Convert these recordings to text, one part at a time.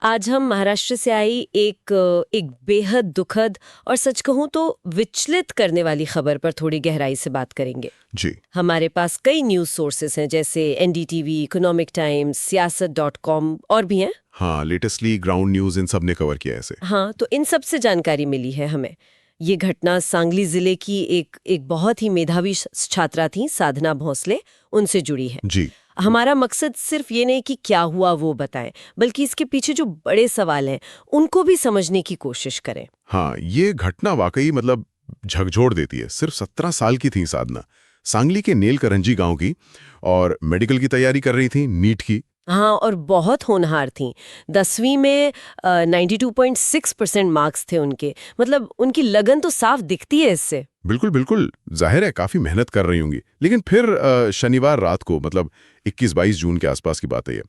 आज हम महाराष्ट्र से आई एक बेहद दुखद और सच कहूं तो विचलित करने वाली खबर पर थोड़ी गहराई से बात करेंगे। जी। हमारे पास कई न्यूज़ सोर्सेस हैं, जैसे एनडीटीवी, इकोनॉमिक टाइम्स, सियासत.com और भी हैं। हाँ, लेटेस्टली ग्राउंड न्यूज इन सब ने कवर किया है इसे। हाँ, तो इन सब से जानकारी मिली है हमें। ये घटना सांगली जिले की एक बहुत ही मेधावी छात्रा थी, साधना भोसले, उनसे जुड़ी है। जी। हमारा मकसद सिर्फ ये नहीं कि क्या हुआ वो बताएं, बल्कि इसके पीछे जो बड़े सवाल हैं उनको भी समझने की कोशिश करें। हाँ, ये घटना वाकई मतलब झकझोर देती है। सिर्फ 17 साल की थी साधना, सांगली के नेलकरंजी गांव की, और मेडिकल की तैयारी कर रही थी, नीट की। हाँ, और बहुत होनहार थी। 10वीं में 92.6% मार्क्स थे उनके। मतलब उनकी लगन तो साफ दिखती है इससे। बिल्कुल बिल्कुल, जाहिर है काफी मेहनत कर रही होंगी। लेकिन फिर शनिवार रात को, मतलब 21-22 जून के आसपास की बात है ये,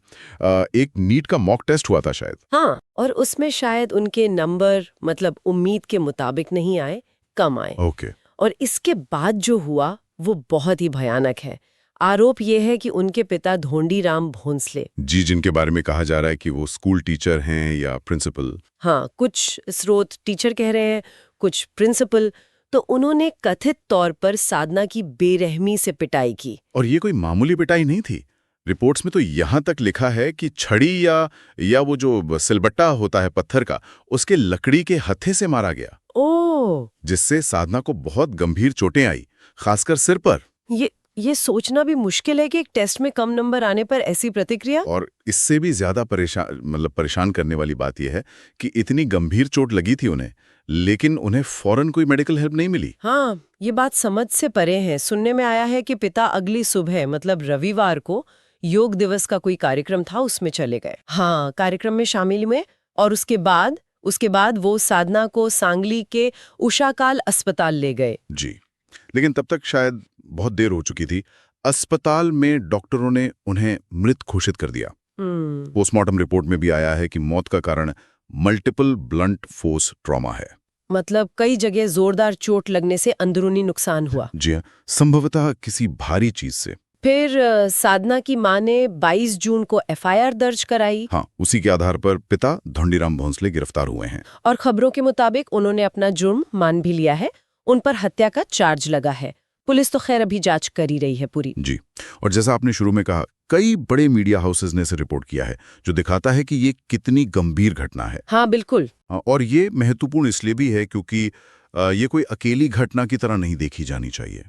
एक नीट का मॉक टेस्ट हुआ था शायद। हाँ, और उसमें शायद उनके नंबर मतलब उम्मीद के मुताबिक नहीं आए, कम आए। ओके। और इसके बाद जो हुआ वो बहुत ही भयानक है। आरोप ये है कि उनके पिता धोंडीराम भोंसले, जी, जिनके बारे में कहा जा रहा है कि वो स्कूल टीचर हैं या प्रिंसिपल। हाँ, कुछ स्रोत टीचर कह रहे हैं, कुछ प्रिंसिपल, तो उन्होंने कथित तौर पर साधना की बेरहमी से पिटाई की। और ये कोई मामूली पिटाई नहीं थी। रिपोर्ट्स में तो यहाँ तक लिखा है कि छड़ी या वो जो सिलबट्टा होता है पत्थर का, उसके लकड़ी के हत्थे से मारा गया, ओह, जिससे साधना को बहुत गंभीर चोटें आई, खासकर सिर पर। ये सोचना भी मुश्किल है कि एक टेस्ट में कम नंबर आने पर ऐसी प्रतिक्रिया। और इससे भी ज्यादा परेशान करने वाली बात यह है कि इतनी गंभीर चोट लगी थी उन्हें, लेकिन उन्हें फौरन कोई मेडिकल हेल्प नहीं मिली। हाँ, ये बात समझ से परे है। सुनने में आया है कि पिता अगली सुबह मतलब रविवार को योग दिवस का कोई कार्यक्रम था, उसमें चले गए। हाँ, कार्यक्रम में शामिल हुए और उसके बाद वो साधना को सांगली के उषाकाल अस्पताल ले गए। जी, लेकिन तब तक शायद बहुत देर हो चुकी थी। अस्पताल में डॉक्टरों ने उन्हें मृत घोषित कर दिया। पोस्टमार्टम रिपोर्ट में भी आया है कि मौत का कारण मल्टीपल ब्लंट फोर्स ट्रॉमा है। मतलब कई जगह जोरदार चोट लगने से अंदरूनी नुकसान हुआ। जी हाँ, संभवतः किसी भारी चीज से। फिर साधना की मां ने 22 जून को एफआईआर दर्ज कराई। हाँ, उसी के आधार पर पिता धोंडीराम भोंसले गिरफ्तार हुए हैं। और खबरों के मुताबिक उन्होंने अपना जुर्म मान भी लिया है। उन पर हत्या का चार्ज लगा है। पुलिस तो खैर अभी जांच कर ही रही है पूरी। जी, और जैसा आपने शुरू में कहा, कई बड़े मीडिया हाउसेज ने इसे रिपोर्ट किया है, जो दिखाता है कि ये कितनी गंभीर घटना है। हाँ, बिल्कुल। और ये महत्वपूर्ण इसलिए भी है क्योंकि ये कोई अकेली घटना की तरह नहीं देखी जानी चाहिए।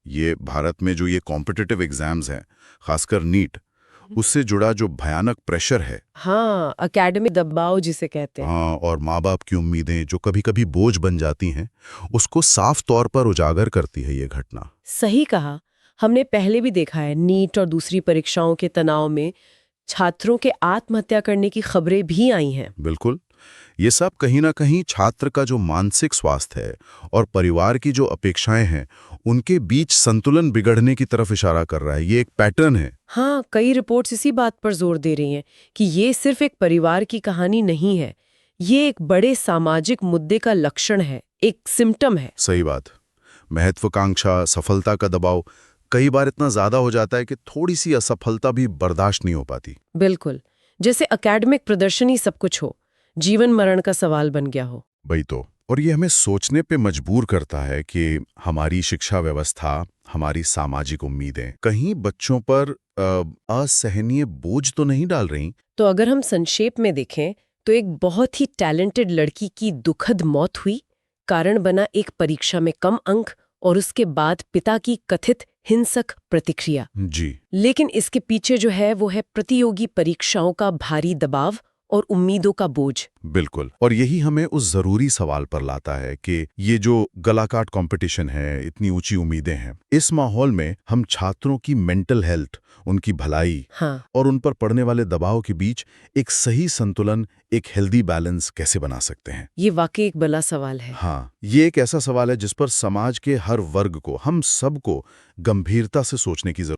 ये भारत में जो ये कॉम्पिटिटिव एग्जाम्स हैं, खासकर नीट, उससे जुड़ा जो भयानक प्रेशर है। हाँ, एकेडमिक दबाव जिसे कहते हैं। हाँ, और माँ बाप की उम्मीदें जो कभी कभी बोझ बन जाती हैं, उसको साफ तौर पर उजागर करती है ये घटना। सही कहा। हमने पहले भी देखा है, नीट और दूसरी परीक्षाओं के तनाव में छात्रों के आत्महत्या करने की खबरें भी आई हैं। बिल्कुल, ये सब कहीं ना कहीं छात्र का जो मानसिक स्वास्थ्य है और परिवार की जो अपेक्षाएं हैं, उनके बीच संतुलन बिगड़ने की तरफ इशारा कर रहा है। ये एक पैटर्न है। हाँ, कई रिपोर्ट्स इसी बात पर जोर दे रही हैं कि ये सिर्फ एक परिवार की कहानी नहीं है, ये एक बड़े सामाजिक मुद्दे का लक्षण है, एक सिम्टम है। सही बात। महत्वाकांक्षा, सफलता का दबाव कई बार इतना ज्यादा हो जाता है कि थोड़ी सी असफलता भी बर्दाश्त नहीं हो पाती। बिल्कुल, जैसे एकेडमिक प्रदर्शन ही सब कुछ हो, जीवन मरण का सवाल बन गया हो। वही तो। और ये हमें सोचने पे मजबूर करता है कि हमारी शिक्षा व्यवस्था, हमारी सामाजिक उम्मीदें कहीं बच्चों पर असहनीय बोझ तो नहीं डाल रही। तो अगर हम संक्षेप में देखें तो एक बहुत ही टैलेंटेड लड़की की दुखद मौत हुई, कारण बना एक परीक्षा में कम अंक और उसके बाद पिता की कथित हिंसक प्रतिक्रिया। जी। लेकिन इसके पीछे जो है वो है प्रतियोगी परीक्षाओं का भारी दबाव और उम्मीदों का बोझ। बिल्कुल, और यही हमें उस जरूरी सवाल पर लाता है कि ये जो गलाकाट कंपटीशन है, इतनी ऊंची उम्मीदें हैं, इस माहौल में हम छात्रों की मेंटल हेल्थ, उनकी भलाई, हाँ, और उन पर पड़ने वाले दबाव के बीच एक सही संतुलन, एक हेल्दी बैलेंस कैसे बना सकते हैं? ये वाकई एक बड़ा सवाल है। हाँ, ये एक ऐसा सवाल है जिस पर समाज के हर वर्ग को, हम सबको गंभीरता से सोचने की जरूरत